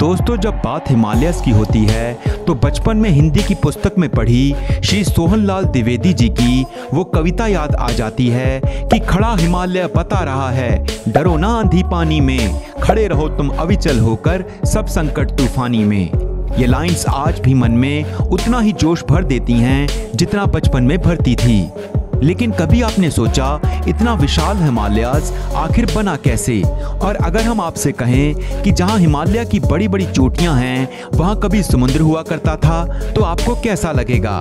दोस्तों, जब बात हिमालयस की होती है तो बचपन में हिंदी की पुस्तक में पढ़ी श्री सोहनलाल द्विवेदी जी की वो कविता याद आ जाती है कि खड़ा हिमालय बता रहा है, डरो ना आंधी पानी में, खड़े रहो तुम अविचल होकर सब संकट तूफानी में। ये लाइंस आज भी मन में उतना ही जोश भर देती हैं जितना बचपन में भरती थी। लेकिन कभी आपने सोचा इतना विशाल हिमालयाज आखिर बना कैसे? और अगर हम आपसे कहें कि जहां हिमालय की बड़ी बड़ी चोटियां हैं वहां कभी समुद्र हुआ करता था तो आपको कैसा लगेगा?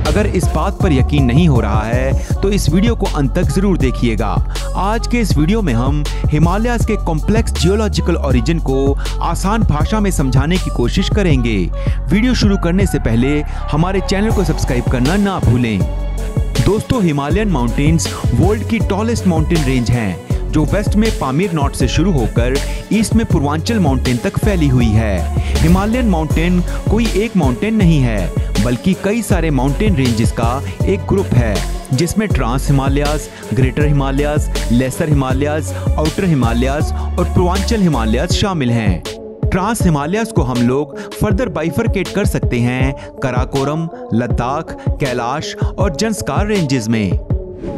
अगर इस बात पर यकीन नहीं हो रहा है तो इस वीडियो को अंत तक जरूर देखिएगा। आज के इस वीडियो में हम हिमालयाज के कॉम्प्लेक्स जियोलॉजिकल ओरिजिन को आसान भाषा में समझाने की कोशिश करेंगे। वीडियो शुरू करने से पहले हमारे चैनल को सब्सक्राइब करना ना भूलें। दोस्तों, हिमालयन माउंटेन्स वर्ल्ड की टॉलेस्ट माउंटेन रेंज हैं जो वेस्ट में पामीर नॉर्थ से शुरू होकर ईस्ट में पूर्वांचल माउंटेन तक फैली हुई है। हिमालयन माउंटेन कोई एक माउंटेन नहीं है बल्कि कई सारे माउंटेन रेंजेस का एक ग्रुप है जिसमें trans Himalayas, greater Himalayas, lesser Himalayas, outer Himalayas और पूर्वांचल हिमालयाज शामिल हैं। ट्रांस हिमालयाज को हम लोग फर्दर बाइफरकेट कर सकते हैं कराकोरम, लद्दाख, कैलाश और जंस्कार रेंजेस में।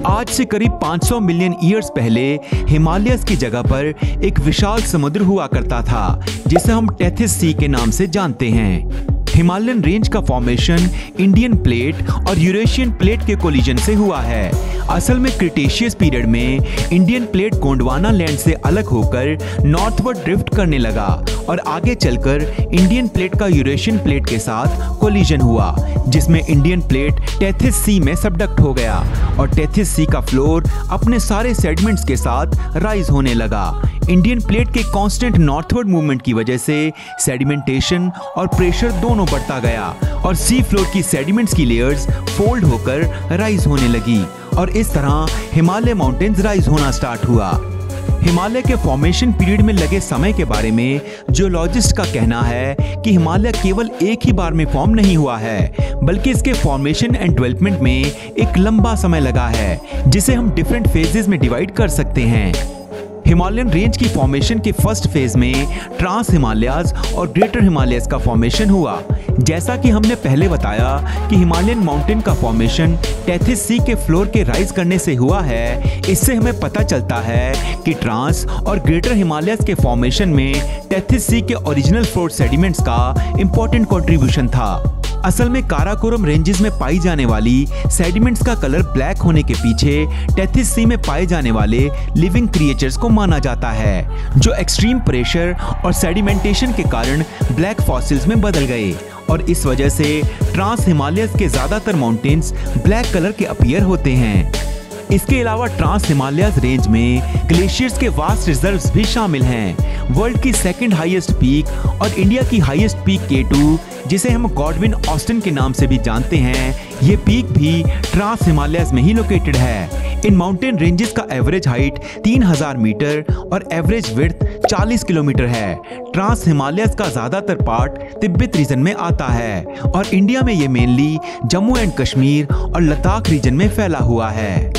आज से करीब 500 मिलियन ईयर्स पहले हिमालयस की जगह पर एक विशाल समुद्र हुआ करता था जिसे हम टेथिस सी के नाम से जानते हैं। हिमालयन रेंज का फॉर्मेशन इंडियन प्लेट और यूरेशियन प्लेट के कोलिजन से हुआ है। असल में क्रिटेशियस पीरियड में इंडियन प्लेट गोंडवाना लैंड से अलग होकर नॉर्थवर्ड ड्रिफ्ट करने लगा और आगे चलकर इंडियन प्लेट का यूरेशियन प्लेट के साथ कोलिजन हुआ जिसमें इंडियन प्लेट टेथिस सी में सबडक्ट हो गया और टेथिस सी का फ्लोर अपने सारे सेडिमेंट्स के साथ राइज होने लगा। इंडियन प्लेट के कांस्टेंट नॉर्थवर्ड मूवमेंट की वजह से सेडिमेंटेशन और प्रेशर दोनों बढ़ता गया और सी फ्लोर की सेडिमेंट्स की लेयर्स फोल्ड होकर राइज होने लगी और इस तरह हिमालय माउंटेन्स राइज होना स्टार्ट हुआ। हिमालय के फॉर्मेशन पीरियड में लगे समय के बारे में जियोलॉजिस्ट का कहना है कि हिमालय केवल एक ही बार में फॉर्म नहीं हुआ है बल्कि इसके फॉर्मेशन एंड डेवलपमेंट में एक लंबा समय लगा है जिसे हम डिफरेंट फेजेस में डिवाइड कर सकते हैं। हिमालयन रेंज की फॉर्मेशन के फर्स्ट फेज में ट्रांस हिमालयाज और ग्रेटर हिमालयस का फॉर्मेशन हुआ। जैसा कि हमने पहले बताया कि हिमालयन माउंटेन का फॉर्मेशन टेथिस सी के फ्लोर के राइज करने से हुआ है, इससे हमें पता चलता है कि ट्रांस और ग्रेटर हिमालयस के फॉर्मेशन में टेथिस सी के ओरिजिनल फ्लोर सेडिमेंट्स का इंपॉर्टेंट कंट्रीब्यूशन था। असल में काराकोरम रेंजेस में पाई जाने वाली सेडिमेंट्स का कलर ब्लैक होने के पीछे टेथिस सी में पाए जाने वाले लिविंग क्रिएचर्स को माना जाता है जो एक्सट्रीम प्रेशर और सेडिमेंटेशन के कारण ब्लैक फॉसिल्स में बदल गए और इस वजह से ट्रांस हिमालयस के ज्यादातर माउंटेन्स ब्लैक कलर के अपीयर होते हैं। इसके अलावा ट्रांस हिमालयाज रेंज में ग्लेशियर्स के वास्ट रिजर्व्स भी शामिल हैं। वर्ल्ड की सेकंड हाईएस्ट पीक और इंडिया की हाईएस्ट पीक K2 जिसे हम गॉडविन ऑस्टिन के नाम से भी जानते हैं, ये पीक भी ट्रांस हिमालयाज में ही लोकेटेड है। इन माउंटेन रेंजेस का एवरेज हाइट 3000 मीटर और एवरेज विड्थ 40 किलोमीटर है। ट्रांस हिमालयाज का ज्यादातर पार्ट तिब्बत रीजन में आता है और इंडिया में ये मेनली जम्मू एंड कश्मीर और लद्दाख रीजन में फैला हुआ है।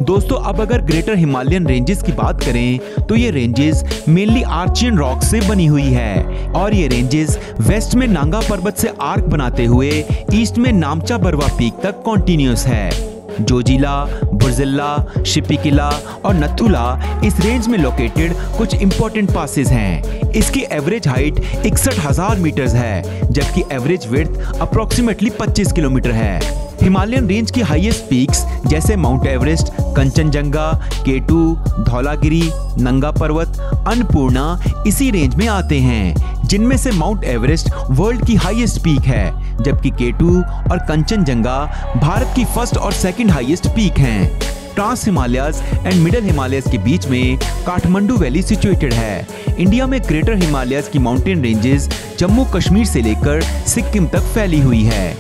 दोस्तों, अब अगर ग्रेटर हिमालयन रेंजेस की बात करें तो ये रेंजेस मेनली आर्चियन रॉक से बनी हुई है और ये रेंजेस वेस्ट में नांगा पर्वत से आर्क बनाते हुए ईस्ट में नामचा बरवा पीक तक कॉन्टिन्यूस है। जोजिला, बुर्जिल्ला, शिपिकिला और नथुला इस रेंज में लोकेटेड कुछ इंपॉर्टेंट पासेस हैं। इसकी एवरेज हाइट 61,000 मीटर्स है जबकि एवरेज विड्थ अप्रोक्सीमेटली 25 किलोमीटर है। हिमालयन रेंज की हाईएस्ट पीक्स जैसे mount Everest, Kanchenjunga, K2, Dhaulagiri, नंगा पर्वत, अन्नपूर्णा इसी रेंज में आते हैं जिनमें से माउंट एवरेस्ट वर्ल्ड की हाईएस्ट पीक है जबकि K2 और कंचनजंगा भारत की फर्स्ट और सेकंड हाईएस्ट पीक हैं। Trans Himalayas and middle Himalayas के बीच में काठमांडू वैली सिचुएटेड है। इंडिया में ग्रेटर हिमालयाज की माउंटेन रेंजेस जम्मू कश्मीर से लेकर सिक्किम तक फैली हुई है।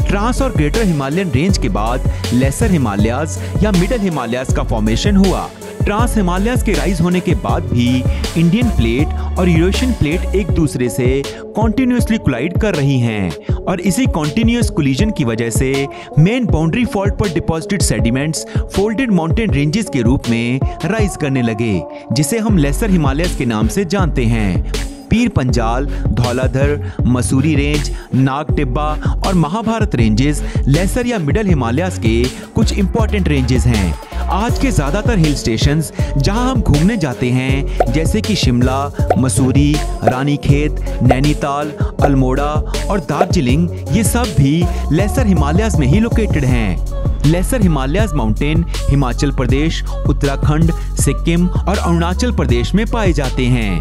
ट्रांस और ग्रेटर हिमालयन रेंज के बाद लेसर हिमालयाज या मिडल हिमालयाज का फॉर्मेशन हुआ। ट्रांस हिमालयाज के राइज होने के बाद भी इंडियन प्लेट और यूरेशियन प्लेट एक दूसरे से कॉन्टिन्यूसली कोलाइड कर रही हैं और इसी कॉन्टिन्यूस कोलिजन की वजह से मेन बाउंड्री फॉल्ट पर deposited sediments folded mountain ranges के रूप में राइज करने लगे जिसे हम लेसर हिमालयाज के नाम से जानते हैं। पीर पंजाल, धौलाधर, मसूरी रेंज, नाग टिब्बा और महाभारत रेंजेस लेसर या मिडल हिमालयाज के कुछ इंपॉर्टेंट रेंजेस हैं। आज के ज्यादातर हिल स्टेशंस जहां हम घूमने जाते हैं जैसे कि शिमला, मसूरी, रानीखेत, नैनीताल, अल्मोड़ा और दार्जिलिंग, ये सब भी लेसर हिमालयाज में ही लोकेटेड हैं। Lesser Himalayas mountain Himachal Pradesh, Uttarakhand, Sikkim और अरुणाचल प्रदेश में पाए जाते हैं।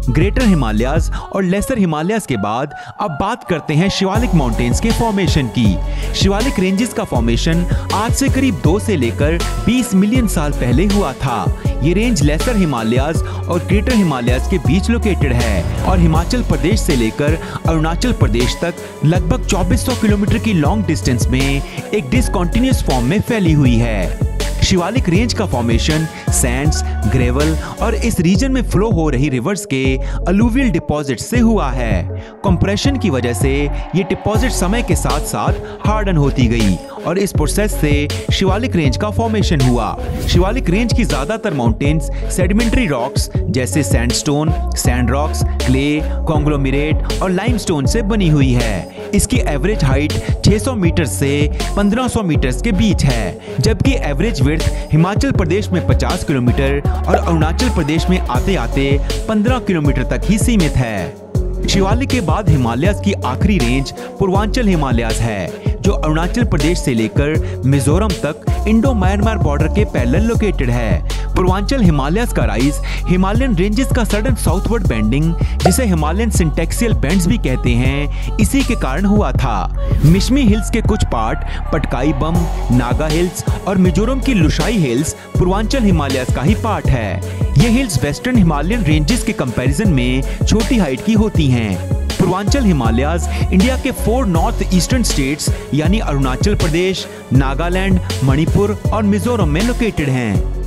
ग्रेटर हिमालयाज और लेसर हिमालयाज के बाद अब बात करते हैं शिवालिक माउंटेन्स के फॉर्मेशन की। शिवालिक रेंजेस का फॉर्मेशन आज से करीब 2 से लेकर 20 मिलियन साल पहले हुआ था। ये रेंज लेसर हिमालयाज और ग्रेटर हिमालयाज के बीच लोकेटेड है और हिमाचल प्रदेश से लेकर अरुणाचल प्रदेश तक लगभग 2400 किलोमीटर की लॉन्ग डिस्टेंस में एक डिसकंटिन्यूअस फॉर्म में फैली हुई है। शिवालिक रेंज का फॉर्मेशन सैंड्स, ग्रेवल और इस रीजन में फ्लो हो रही रिवर्स के अलूवियल डिपॉजिट से हुआ है। कंप्रेशन की वजह से ये डिपॉजिट समय के साथ साथ हार्डन होती गई और इस प्रोसेस से शिवालिक रेंज का फॉर्मेशन हुआ। शिवालिक रेंज की ज्यादातर माउंटेन्स सेडिमेंट्री रॉक्स जैसे sandstone, sand rocks, clay, conglomerate और लाइमस्टोन से बनी हुई है। इसकी एवरेज हाइट 600 मीटर से 1500 मीटर के बीच है, जबकि एवरेज विड्थ हिमाचल प्रदेश में 50 किलोमीटर और अरुणाचल प्रदेश में आते आते 15 किलोमीटर तक ही सीमित है। शिवालिक के बाद हिमालयाज की आखिरी रेंज पूर्वांचल हिमालयाज है, जो अरुणाचल प्रदेश से लेकर मिजोरम तक इंडो म्यांमार बॉर्डर के पैरेलल लोकेटेड है। पूर्वांचल हिमालयाज का राइज हिमालयन रेंजेस का सडन साउथवर्ड बेंडिंग, जिसे हिमालयन सिंटेक्सियल बेंड्स भी कहते हैं, इसी के कारण हुआ था। मिशमी हिल्स के कुछ पार्ट, पटकाई बम, नागा हिल्स और मिजोरम की लुशाई हिल्स पूर्वांचल हिमालयाज का ही पार्ट है। ये हिल्स वेस्टर्न हिमालयन रेंजेस के कंपैरिजन में छोटी हाइट की होती हैं। पूर्वांचल हिमालयाज इंडिया के 4 नॉर्थ ईस्टर्न स्टेट्स यानी अरुणाचल प्रदेश, नागालैंड, मणिपुर और मिजोरम में लोकेटेड हैं।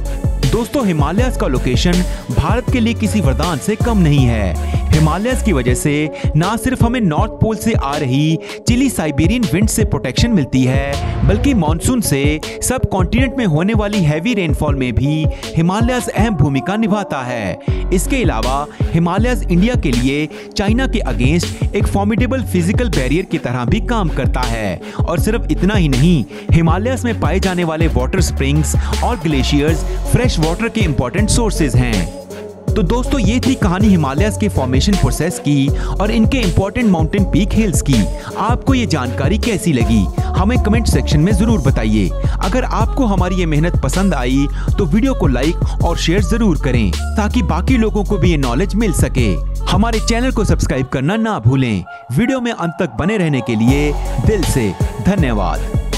दोस्तों, हिमालयाज का लोकेशन भारत के लिए किसी वरदान से कम नहीं है। हिमालयाज की वजह से ना सिर्फ हमें नॉर्थ पोल से आ रही चिली साइबेरियन विंड से प्रोटेक्शन मिलती है, बल्कि मॉनसून से सब कॉन्टिनेंट में होने वाली हैवी रेनफॉल में भी हिमालयाज अहम भूमिका निभाता है। इसके अलावा हिमालयाज इंडिया के लिए चाइना के अगेंस्ट एक फॉर्मिडेबल फिजिकल बैरियर की तरह भी काम करता है। और सिर्फ इतना ही नहीं, हिमालयाज में पाए जाने वाले वाटर स्प्रिंग्स और ग्लेशियर्स फ्रेश वाटर के इंपॉर्टेंट सोर्सेज हैं। तो दोस्तों, ये थी कहानी हिमालयाज के फॉर्मेशन प्रोसेस की और इनके इंपॉर्टेंट माउंटेन पीक हिल्स की। आपको ये जानकारी कैसी लगी हमें कमेंट सेक्शन में जरूर बताइए। अगर आपको हमारी ये मेहनत पसंद आई तो वीडियो को लाइक और शेयर जरूर करें ताकि बाकी लोगों को भी ये नॉलेज मिल सके। हमारे चैनल को सब्सक्राइब करना ना भूलें। वीडियो में अंत तक बने रहने के लिए दिल से धन्यवाद।